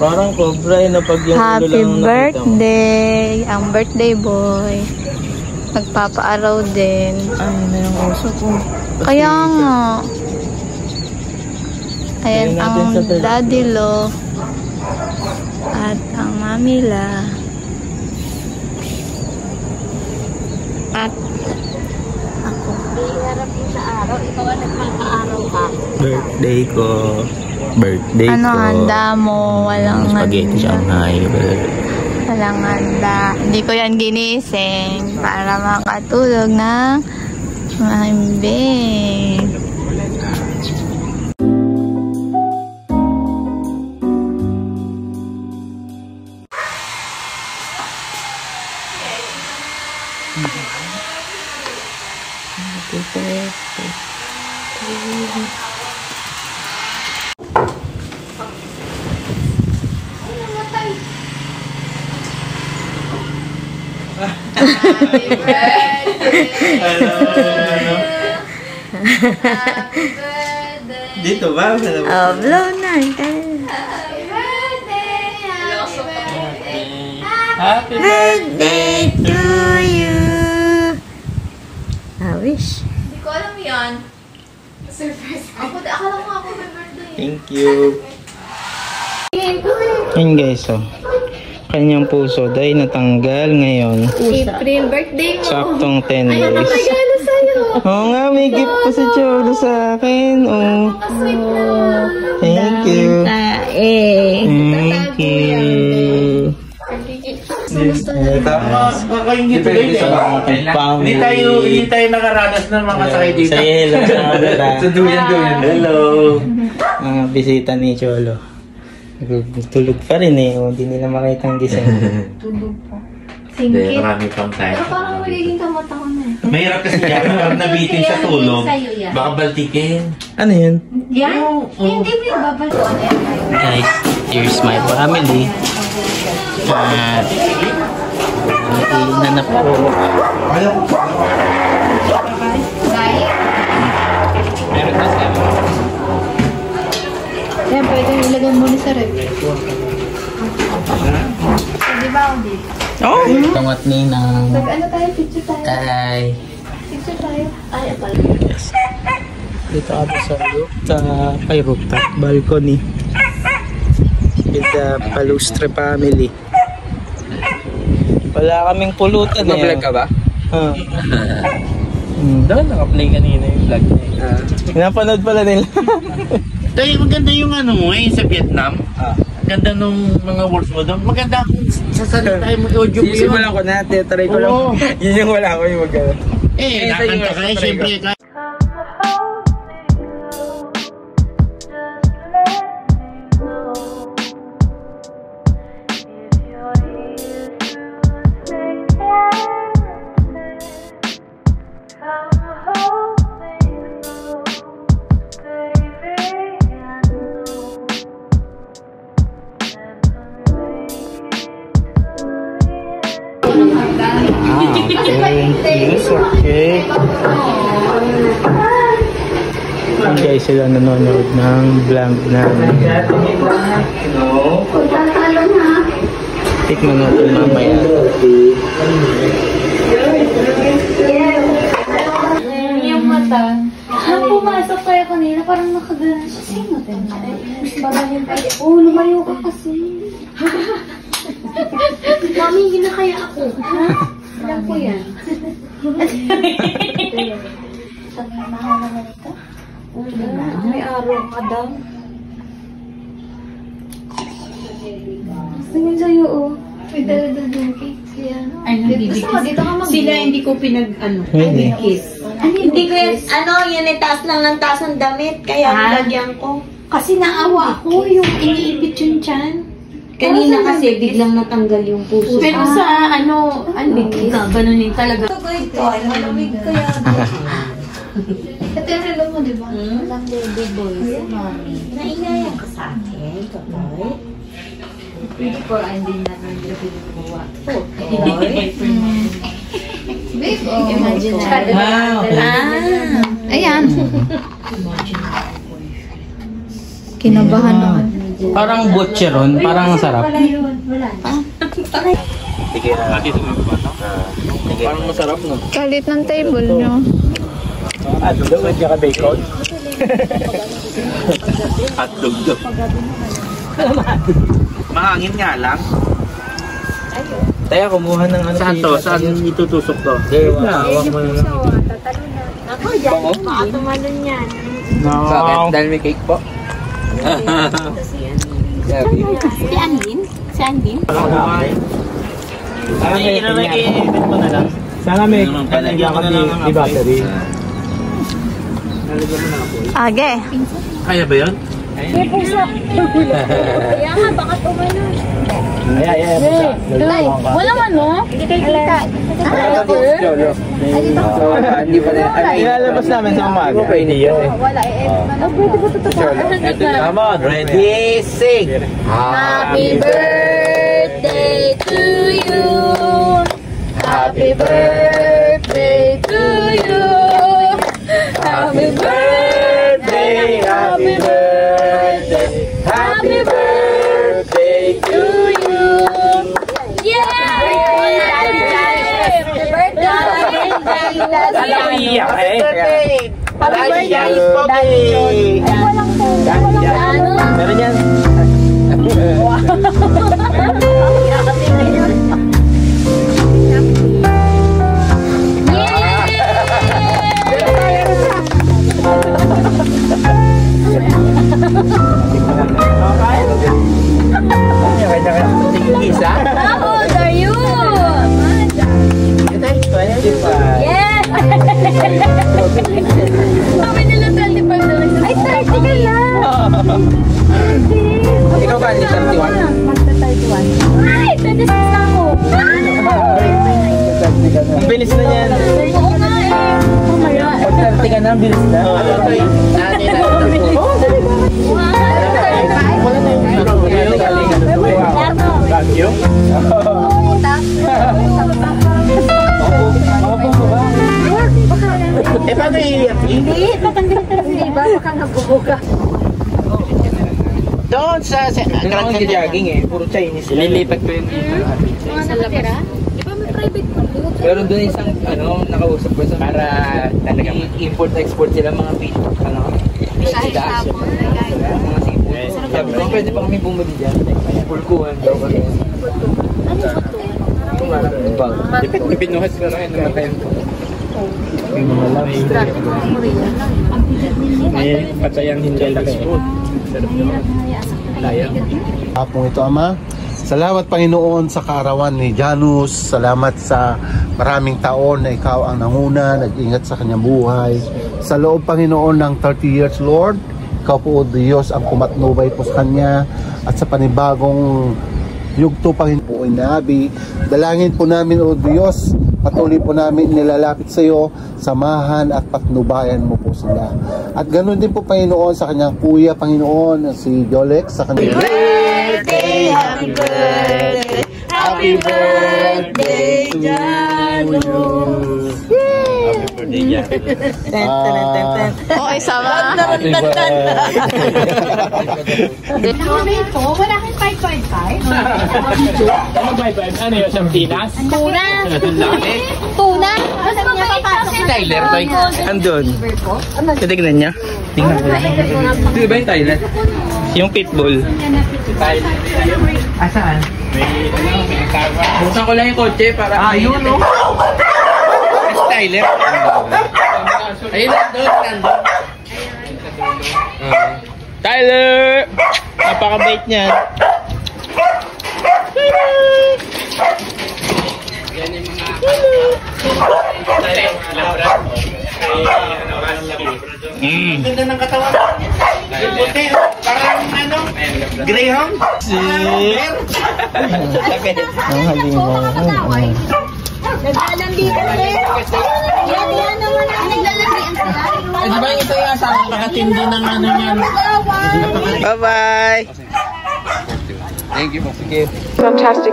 Parang cobra yun na pag yung Happy birthday! Ang birthday boy. Nagpapaaraw din. Ay, na yung uso ko. Kaya nga. Ayan ang Daddy Lo. At ang Mami La. At ako. Iharap mo sa araw. Ikaw ang nagpapa-araw ka. Birthday ko. Birthday ano ko. handa mo? Walang spaghetti Shanghai. Walang handa. Hindi ko yan ginising para makatulog ng mahimbing. Happy birthday! Happy birthday! Dito ba? Oh, blow na. Happy birthday! Happy Birthday to you. I wish. Hindi ko alam yan. Surprise. Akala ko ako may birthday. Thank you. Ayun guys, oh. Kanyang puso dahil natanggal ngayon. Siyempre, birthday mo. Saktong 10 days. Regalo sa'yo. Oo nga, may gift pa si Cholo sa akin. Oh. Thank you. Thank you. Kakaingit ulit. Hindi tayo nakaranas ng mga sakay dito. Say hello sa camera. Duyan. Hello. Mga bisita ni Cholo. Tulog pa rin eh. Hindi nila makita ang gising. Tulog pa. Hindi, marami pang tayo. Pero parang magiging kamata ko na eh. Mahirap kasi yan. Pag nabitin sa tulog, baka baltikin. Ano yun? Yan? Hindi mo yung babaltuan yan. Guys, here's my family. At na po. Dahil? Meron na siya. Yan, pwede ilagay mo sa rep. Di ba ako dito? Oh! Tangat ninang. Ano tayo? Picture tayo. Kay. Picture tayo. Ay, apal. Yes. Dito kami sa rooftop balcony with the Palustre family. Wala kaming pulutan eh. Mag-vlog ka ba? Doon, naka-play kanina yung vlog niya. Pinapanood pala nila. Tayo, maganda yung ano mo eh, sa Vietnam. Ganda nung mga words mo doon. Maganda kung sasalita mo audio mo yun. Simulan ko na, try ko lang. Yun yung wala ko yung mag-ano. Eh, nakanta ka eh, siyempre ka. Okay. Ang guys, sila nanonood ng vlog namin. Tikman natin mamaya. Yung mata. Nung pumasok kayo kanina, parang nakagalan siya. Sino tayo? Babalin tayo. Oo, lumayo ka kasi. Mami, hindi na kaya ako. Alam ko yan. Sabi yung mahal naman ito? May araw ka daw. Tingin sa'yo, oh. May dala-dala cake. Ay, nabibigis. Sila hindi ko pinag-kiss. Hindi ko yan, yan ay taas lang ng taas ng damit, kaya nilagyan ko. Kasi naawa ko yung iniipit yung tiyan. Kanina kasi biglang natanggal yung puso. Pero sa ganunin talaga. Ito, ay malamig kaya. Ito yung relo mo, di ba? Walang baby boy si mommy. Naingayan ka sa akin, Totoy. Pretty for hindi natin binubuwa. Babe, Imaginary. Ayan. Kinabahan naman. Parang butcheron, parang sarap. Parang masarap, no? Kalit ng table nyo. Hotdog at saka bacon. Hotdog daw. Mahangin nga lang. Tayo, kumuha ng ano. Saan to? Saan itutusok to? Hawak mo na. Ako dyan, baka tumalon yan. Bakit? Dahil may cake po. Si Andin? Si Andin? Sana may i-event mo na lang. Sana may kanagyan ka ni battery. Age. Kaya ba yun? Kaya nga, baka tumalon. Walang ano? Hindi kayo kita. Ilalabas namin sa umaga. Wala eh. Pwede ba ito? Come on, ready, sing! Happy birthday to you. Happy birthday to you. Happy birthday, happy birthday, happy birthday to you. Yeah! Happy birthday! Meron yan. How old are you? Yeah! Kami nila 25 dollars. Ay, 30 ka lang! Ikaw ba, ni 31? Magta-31. Ay, 26 na ako! Ang bilis na yan. Oo nga eh. Oh my God. Pag 30 ka na, ang bilis na. Eh, paano i-iyak? Hindi, patanggalin ka hindi ba? Baka nagbubuga. Doon sa... Ang jogging eh, puro Chinese. Lilipat ko yun. Sa labra? Di ba may private pool? Pero doon isang nakausap ko sa para talagang import-export sila mga fish. Kahit sabon. Mga seafood. Sabi ko, pwede pa kami bumili dyan. Pulkuhan daw kami. Pinuhas ko rin ng kayo. May patayang hindi laki. Apong ito, Ama. Salamat, Panginoon, sa kaarawan ni Janus. Salamat sa maraming taon na ikaw ang nanguna, nag-ingat sa kanyang buhay. Sa loob, Panginoon, ng 30 years, Lord, ikaw po, O Diyos, ang kumatnubay po sa kanya at sa panibagong yugto, Panginoon po, inabi. Dalangin po namin, O Diyos, patuloy po namin nilalapit sa iyo, samahan at patnubayan mo po sila. At ganoon din po, Panginoon, sa kanyang kuya, Panginoon, si Jolex, sa kanyang Happy birthday, happy birthday, Janus. Happy birthday, Janus. Okay, sama. Wala kang 5.5? Ano ba ito? Ano yun? Sampinas? Tuna! Tuna! Basta niya papasok na Tyler, andun. Titignan niya. Tingnan ko lang. Di ba yung Tyler? Yung pitbull. Tyler. Asaan? Buksan ko lang yung kotse para... yun no? Si Tyler. Ayun, nandun. Tyler! Napaka-bait niyan. Ganda ng katawan. Puti, parang ano? Greyhound? ang halimaw. Naglalandi ka rin. Yan naman ang naglalandian sila. Di ba ito yung asawa? Napakatindi ng ano yan. Bye-bye! Thank you. Sige. Fantastic.